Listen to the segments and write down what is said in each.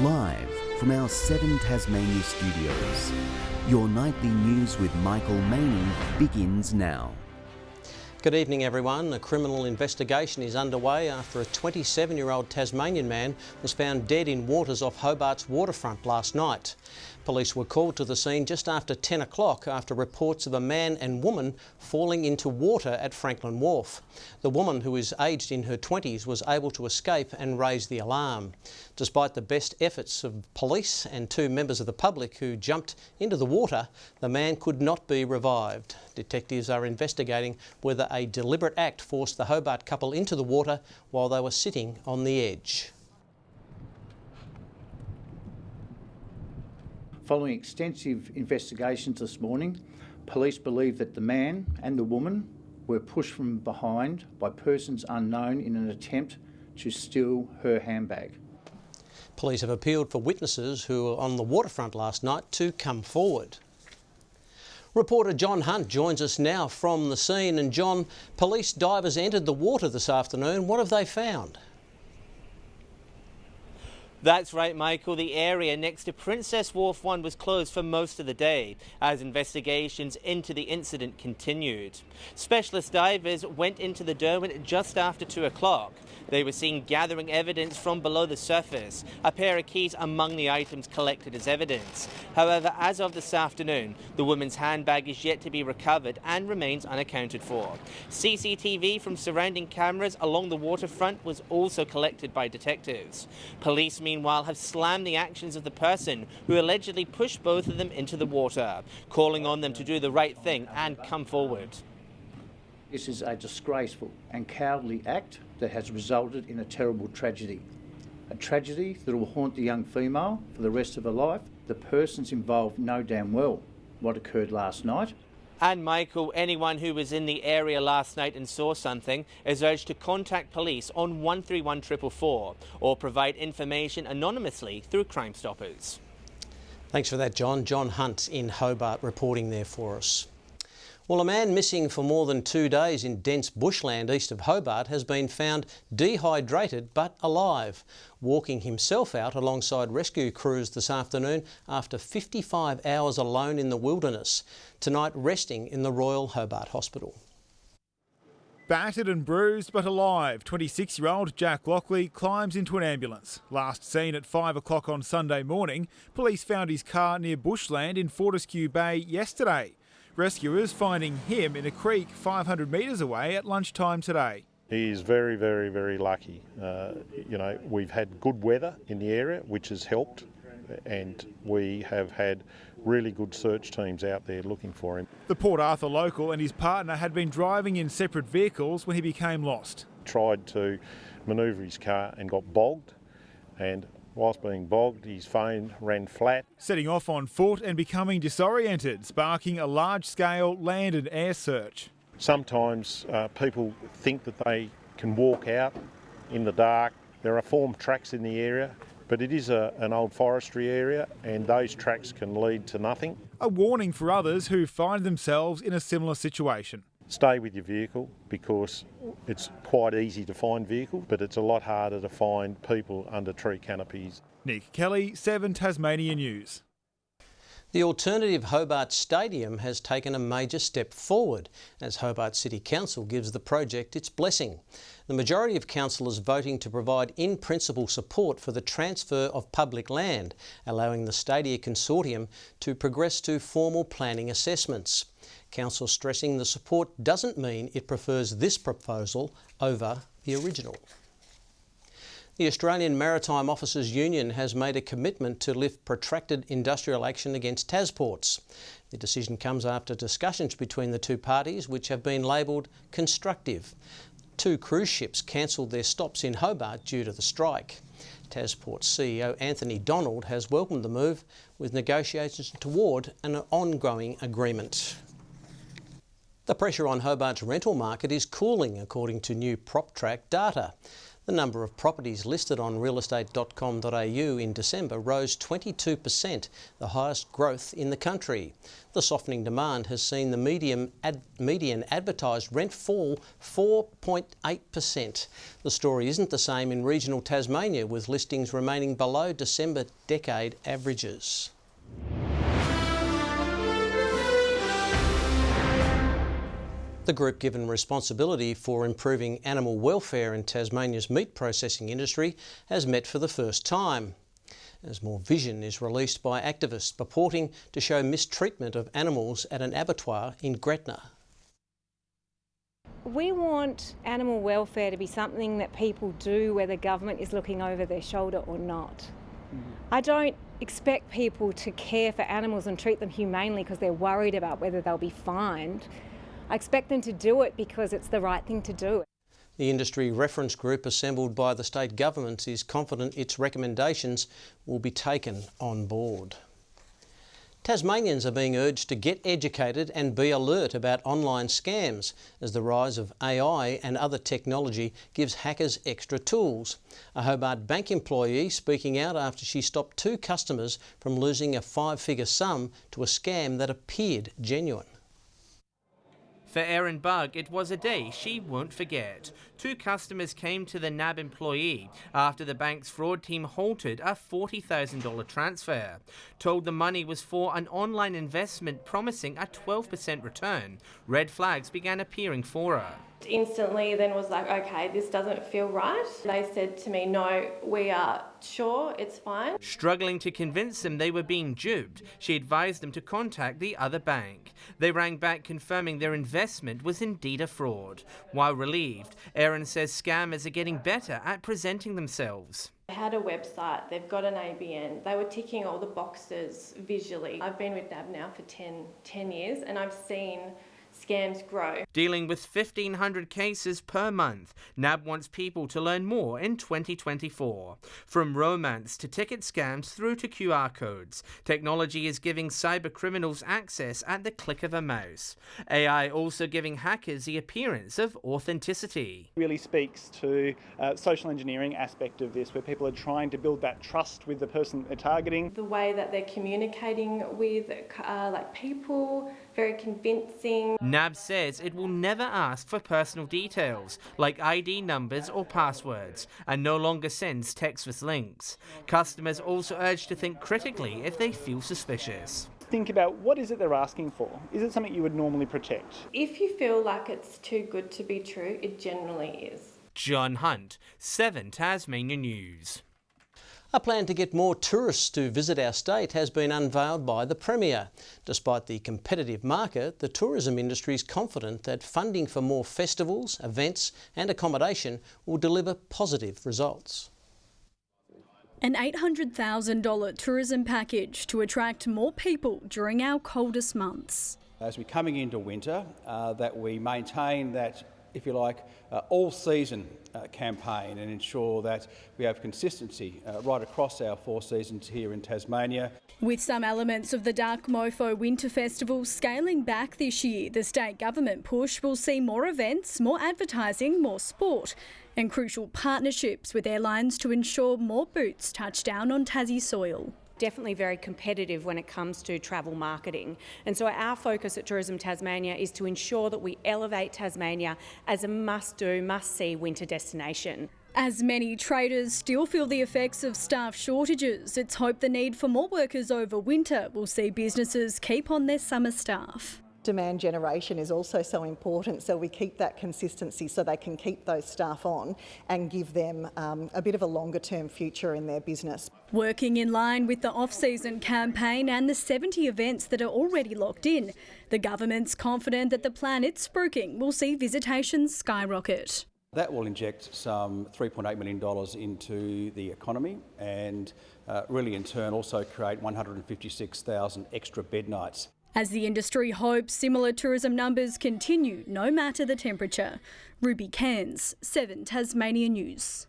Live from our 7 Tasmania studios, your nightly news with Michael Maney begins now. Good evening everyone. A criminal investigation is underway after a 27-year-old Tasmanian man was found dead in waters off Hobart's waterfront last night. Police were called to the scene just after 10 o'clock after reports of a man and woman falling into water at Franklin Wharf. The woman, who is aged in her 20s, was able to escape and raise the alarm. Despite the best efforts of police and 2 members of the public who jumped into the water, the man could not be revived. Detectives are investigating whether a deliberate act forced the Hobart couple into the water while they were sitting on the edge. Following extensive investigations this morning, police believe that the man and the woman were pushed from behind by persons unknown in an attempt to steal her handbag. Police have appealed for witnesses who were on the waterfront last night to come forward. Reporter John Hunt joins us now from the scene. And John, police divers entered the water this afternoon. What have they found? That's right, Michael. The area next to Princess Wharf 1 was closed for most of the day as investigations into the incident continued. Specialist divers went into the Derwent just after 2 o'clock. They were seen gathering evidence from below the surface, a pair of keys among the items collected as evidence. However, as of this afternoon, the woman's handbag is yet to be recovered and remains unaccounted for. CCTV from surrounding cameras along the waterfront was also collected by detectives. Police, meanwhile, have slammed the actions of the person who allegedly pushed both of them into the water, calling on them to do the right thing and come forward. This is a disgraceful and cowardly act that has resulted in a terrible tragedy. A tragedy that will haunt the young female for the rest of her life. The persons involved know damn well what occurred last night. And Michael, anyone who was in the area last night and saw something is urged to contact police on 131 444 or provide information anonymously through Crime Stoppers. Thanks for that, John. John Hunt in Hobart reporting there for us. Well, a man missing for more than 2 days in dense bushland east of Hobart has been found dehydrated but alive, walking himself out alongside rescue crews this afternoon after 55 hours alone in the wilderness, tonight resting in the Royal Hobart Hospital. Battered and bruised but alive, 26-year-old Jack Lockley climbs into an ambulance. Last seen at 5 o'clock on Sunday morning, police found his car near bushland in Fortescue Bay yesterday. Rescuers finding him in a creek 500 metres away at lunchtime today. He is very, very, very lucky. We've had good weather in the area, which has helped, and we have had really good search teams out there looking for him. The Port Arthur local and his partner had been driving in separate vehicles when he became lost. Tried to manoeuvre his car and got bogged, and whilst being bogged, his phone ran flat. Setting off on foot and becoming disoriented, sparking a large-scale land and air search. Sometimes people think that they can walk out in the dark. There are formed tracks in the area, but it is an old forestry area and those tracks can lead to nothing. A warning for others who find themselves in a similar situation. Stay with your vehicle because it's quite easy to find vehicles, but it's a lot harder to find people under tree canopies. Nick Kelly, 7 Tasmania News. The alternative Hobart Stadium has taken a major step forward as Hobart City Council gives the project its blessing. The majority of councillors voting to provide in-principle support for the transfer of public land, allowing the Stadia Consortium to progress to formal planning assessments. Council stressing the support doesn't mean it prefers this proposal over the original. The Australian Maritime Officers Union has made a commitment to lift protracted industrial action against Tasports. The decision comes after discussions between the two parties, which have been labelled constructive. 2 cruise ships cancelled their stops in Hobart due to the strike. Tasport's CEO Anthony Donald has welcomed the move, with negotiations toward an ongoing agreement. The pressure on Hobart's rental market is cooling, according to new PropTrack data. The number of properties listed on realestate.com.au in December rose 22%, the highest growth in the country. The softening demand has seen the median advertised rent fall 4.8%. The story isn't the same in regional Tasmania, with listings remaining below December decade averages. The group given responsibility for improving animal welfare in Tasmania's meat processing industry has met for the first time, as more vision is released by activists purporting to show mistreatment of animals at an abattoir in Gretna. We want animal welfare to be something that people do whether government is looking over their shoulder or not. I don't expect people to care for animals and treat them humanely because they're worried about whether they'll be fined. I expect them to do it because it's the right thing to do. The industry reference group assembled by the state government is confident its recommendations will be taken on board. Tasmanians are being urged to get educated and be alert about online scams, as the rise of AI and other technology gives hackers extra tools. A Hobart Bank employee speaking out after she stopped 2 customers from losing a 5-figure sum to a scam that appeared genuine. For Erin Bugg, it was a day she won't forget. 2 customers came to the NAB employee after the bank's fraud team halted a $40,000 transfer. Told the money was for an online investment promising a 12% return. Red flags began appearing for her. Instantly then was like, okay, this doesn't feel right. They said to me, no, we are sure it's fine. Struggling to convince them they were being duped, she advised them to contact the other bank. They rang back confirming their investment was indeed a fraud. While relieved, Erin says scammers are getting better at presenting themselves. They had a website, they've got an ABN, they were ticking all the boxes visually. I've been with NAB now for 10 years and I've seen scams grow. Dealing with 1,500 cases per month, NAB wants people to learn more in 2024. From romance to ticket scams through to QR codes, technology is giving cyber criminals access at the click of a mouse. AI also giving hackers the appearance of authenticity. Really speaks to social engineering aspect of this, where people are trying to build that trust with the person they're targeting. The way that they're communicating with people, very convincing. NAB says it will never ask for personal details like ID numbers or passwords and no longer sends texts with links. Customers also urged to think critically if they feel suspicious. Think about what is it they're asking for. Is it something you would normally protect? If you feel like it's too good to be true, it generally is. John Hunt, 7 Tasmania News. A plan to get more tourists to visit our state has been unveiled by the Premier. Despite the competitive market, the tourism industry is confident that funding for more festivals, events and accommodation will deliver positive results. An $800,000 tourism package to attract more people during our coldest months. As we're coming into winter, that we maintain that, if you like, all-season campaign and ensure that we have consistency right across our 4 seasons here in Tasmania. With some elements of the Dark Mofo Winter Festival scaling back this year, the state government push will see more events, more advertising, more sport and crucial partnerships with airlines to ensure more boots touch down on Tassie soil. Definitely very competitive when it comes to travel marketing. And so our focus at Tourism Tasmania is to ensure that we elevate Tasmania as a must-do, must-see winter destination. As many traders still feel the effects of staff shortages, it's hoped the need for more workers over winter will see businesses keep on their summer staff. Demand generation is also so important, so we keep that consistency so they can keep those staff on and give them a bit of a longer term future in their business. Working in line with the off-season campaign and the 70 events that are already locked in, the government's confident that the plan it's spruiking will see visitation skyrocket. That will inject some $3.8 million into the economy and really in turn also create 156,000 extra bed nights. As the industry hopes similar tourism numbers continue no matter the temperature. Ruby Cairns, 7 Tasmania News.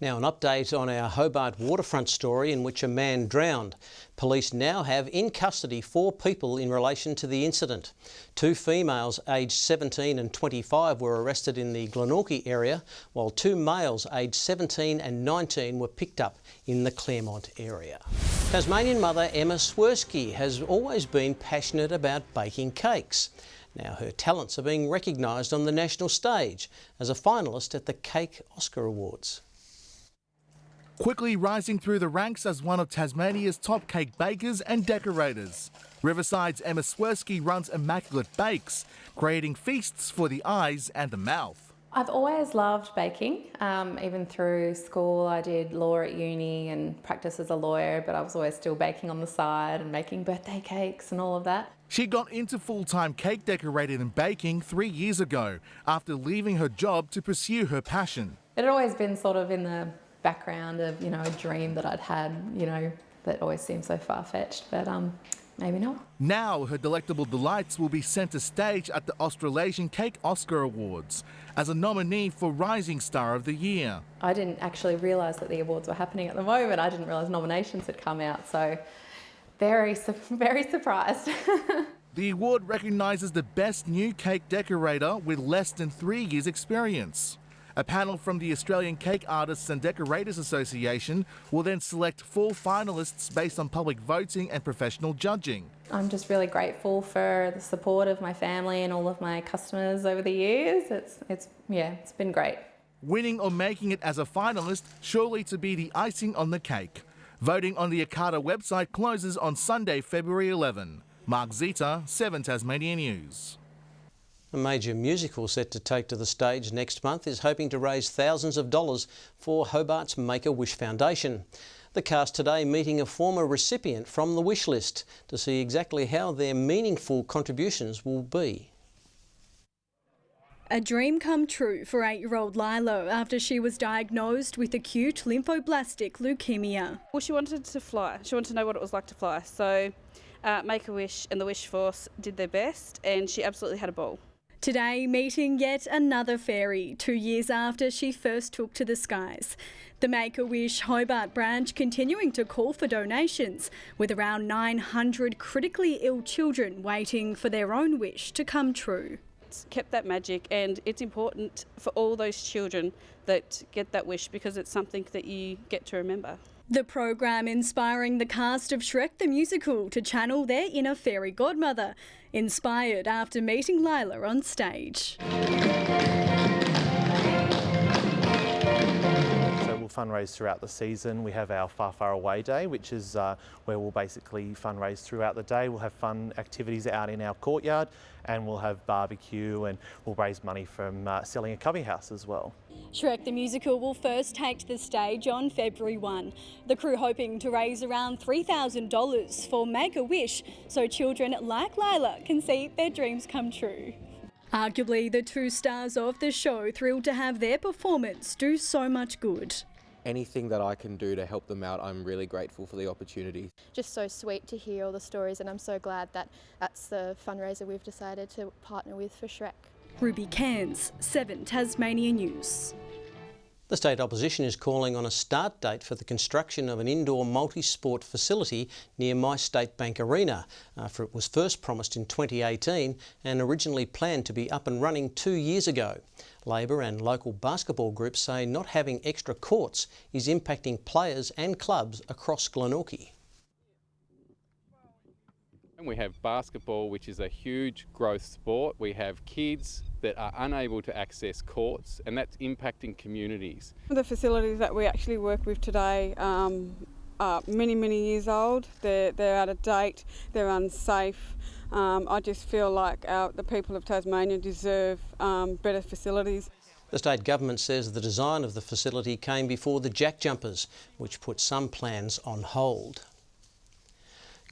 Now an update on our Hobart waterfront story in which a man drowned. Police now have in custody 4 people in relation to the incident. 2 females aged 17 and 25 were arrested in the Glenorchy area, while 2 males aged 17 and 19 were picked up in the Claremont area. Tasmanian mother Emma Swirsky has always been passionate about baking cakes. Now her talents are being recognised on the national stage as a finalist at the Cake Oscar Awards. Quickly rising through the ranks as one of Tasmania's top cake bakers and decorators. Riverside's Emma Swirsky runs Immaculate Bakes, creating feasts for the eyes and the mouth. I've always loved baking. Even through school I did law at uni and practiced as a lawyer, but I was always still baking on the side and making birthday cakes and all of that. She got into full-time cake decorating and baking 3 years ago after leaving her job to pursue her passion. It had always been sort of in the background of, a dream that I'd had, that always seemed so far-fetched, but maybe not. Now her delectable delights will be centre stage at the Australasian Cake Oscar Awards as a nominee for Rising Star of the Year. I didn't actually realise that the awards were happening at the moment. I didn't realise nominations had come out, so very surprised. The award recognises the best new cake decorator with less than 3 years' experience. A panel from the Australian Cake Artists and Decorators Association will then select 4 finalists based on public voting and professional judging. I'm just really grateful for the support of my family and all of my customers over the years. It's been great. Winning or making it as a finalist surely to be the icing on the cake. Voting on the ACADA website closes on Sunday, February 11. Mark Zita, 7 Tasmania News. A major musical set to take to the stage next month is hoping to raise thousands of dollars for Hobart's Make-A-Wish Foundation. The cast today meeting a former recipient from the wish list to see exactly how their meaningful contributions will be. A dream come true for 8-year-old Lila after she was diagnosed with acute lymphoblastic leukemia. Well, she wanted to fly. She wanted to know what it was like to fly. So Make-A-Wish and the Wish Force did their best and she absolutely had a ball. Today, meeting yet another fairy 2 years after she first took to the skies. The Make-A-Wish Hobart branch continuing to call for donations, with around 900 critically ill children waiting for their own wish to come true. It's kept that magic, and it's important for all those children that get that wish because it's something that you get to remember. The program inspiring the cast of Shrek The Musical to channel their inner fairy godmother, inspired after meeting Lila on stage. So we'll fundraise throughout the season. We have our Far Far Away Day, which is where we'll basically fundraise throughout the day. We'll have fun activities out in our courtyard and we'll have barbecue and we'll raise money from selling a cubby house as well. Shrek the Musical will first take to the stage on February 1. The crew hoping to raise around $3,000 for Make-A-Wish so children like Lila can see their dreams come true. Arguably, the 2 stars of the show thrilled to have their performance do so much good. Anything that I can do to help them out, I'm really grateful for the opportunity. Just so sweet to hear all the stories, and I'm so glad that that's the fundraiser we've decided to partner with for Shrek. Ruby Cairns, 7 Tasmania News. The state opposition is calling on a start date for the construction of an indoor multi-sport facility near My State Bank Arena after it was first promised in 2018 and originally planned to be up and running 2 years ago. Labor and local basketball groups say not having extra courts is impacting players and clubs across Glenorchy. We have basketball, which is a huge growth sport. We have kids that are unable to access courts, and that's impacting communities. The facilities that we actually work with today are many years old. They're out of date, they're unsafe. I just feel like the people of Tasmania deserve better facilities. The state government says the design of the facility came before the Jack Jumpers, which put some plans on hold.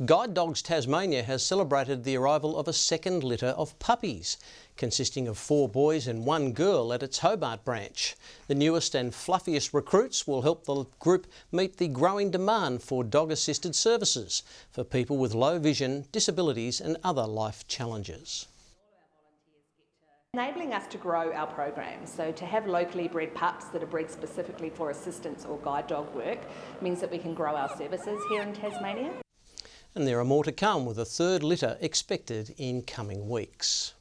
Guide Dogs Tasmania has celebrated the arrival of a second litter of puppies, consisting of 4 boys and 1 girl at its Hobart branch. The newest and fluffiest recruits will help the group meet the growing demand for dog-assisted services for people with low vision, disabilities and other life challenges. enabling us to grow our programs. So to have locally bred pups that are bred specifically for assistance or guide dog work means that we can grow our services here in Tasmania. And there are more to come, with a third litter expected in coming weeks.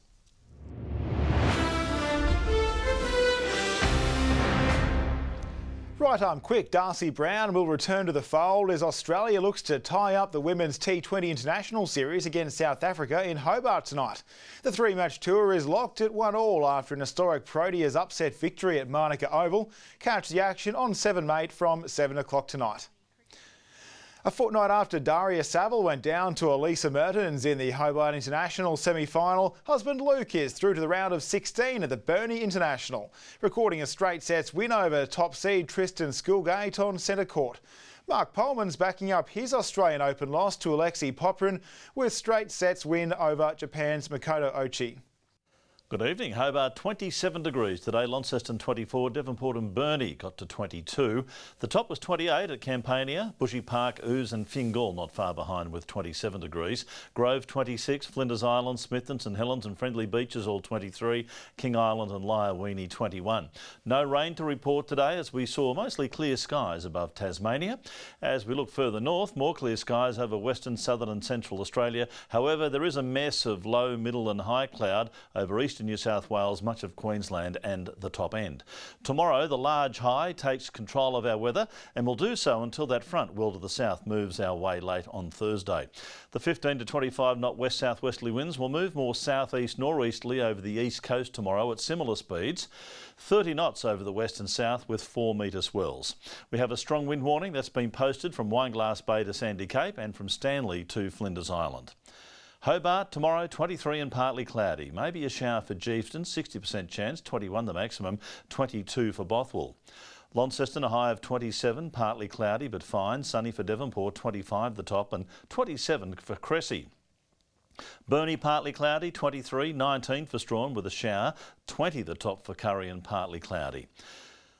Right arm quick, Darcy Brown will return to the fold as Australia looks to tie up the Women's T20 International Series against South Africa in Hobart tonight. The three-match tour is locked at 1-1 after an historic Proteas upset victory at Manuka Oval. Catch the action on 7 Mate from 7 o'clock tonight. A fortnight after Daria Saville went down to Elisa Mertens in the Hobart International semi-final, husband Luke is through to the round of 16 at the Burnie International, recording a straight sets win over top seed Tristan Schoolgate on centre court. Mark Polman's backing up his Australian Open loss to Alexei Poprin with straight sets win over Japan's Makoto Ochi. Good evening. Hobart 27 degrees today, Launceston 24, Devonport and Burnie got to 22. The top was 28 at Campania, Bushy Park, Ouse and Fingal not far behind with 27 degrees. Grove 26, Flinders Island, Smith and St Helens and Friendly Beaches all 23, King Island and Lyawini 21. No rain to report today as we saw mostly clear skies above Tasmania. As we look further north, more clear skies over western, southern and central Australia. However, there is a mess of low, middle and high cloud over eastern New South Wales, much of Queensland and the top end. Tomorrow, the large high takes control of our weather and will do so until that front well to the south moves our way late on Thursday. The 15 to 25 knot west-southwesterly winds will move more southeast-northeasterly over the east coast tomorrow at similar speeds. 30 knots over the west and south with 4 metre swells. We have a strong wind warning that's been posted from Wineglass Bay to Sandy Cape and from Stanley to Flinders Island. Hobart tomorrow 23 and partly cloudy. Maybe a shower for Geefton, 60% chance, 21 the maximum, 22 for Bothwell. Launceston a high of 27, partly cloudy but fine, sunny for Devonport, 25 the top and 27 for Cressy. Burnie partly cloudy, 23, 19 for Strawn with a shower, 20 the top for Curry and partly cloudy.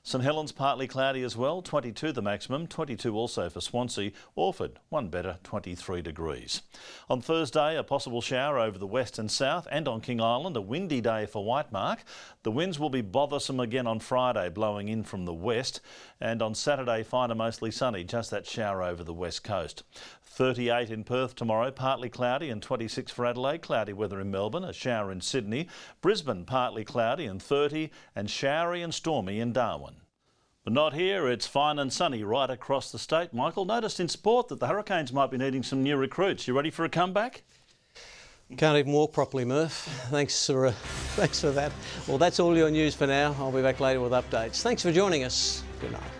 St Helens partly cloudy as well, 22 the maximum, 22 also for Swansea. Orford, one better, 23 degrees. On Thursday, a possible shower over the west and south, and on King Island, a windy day for Whitemark. The winds will be bothersome again on Friday, blowing in from the west, and on Saturday, fine and mostly sunny, just that shower over the west coast. 38 in Perth tomorrow, partly cloudy, and 26 for Adelaide. Cloudy weather in Melbourne, a shower in Sydney. Brisbane partly cloudy and 30, and showery and stormy in Darwin. But not here, it's fine and sunny right across the state. Michael, noticed in sport that the Hurricanes might be needing some new recruits. You ready for a comeback? Can't even walk properly, Murph. Thanks for that. Well, that's all your news for now. I'll be back later with updates. Thanks for joining us. Good night.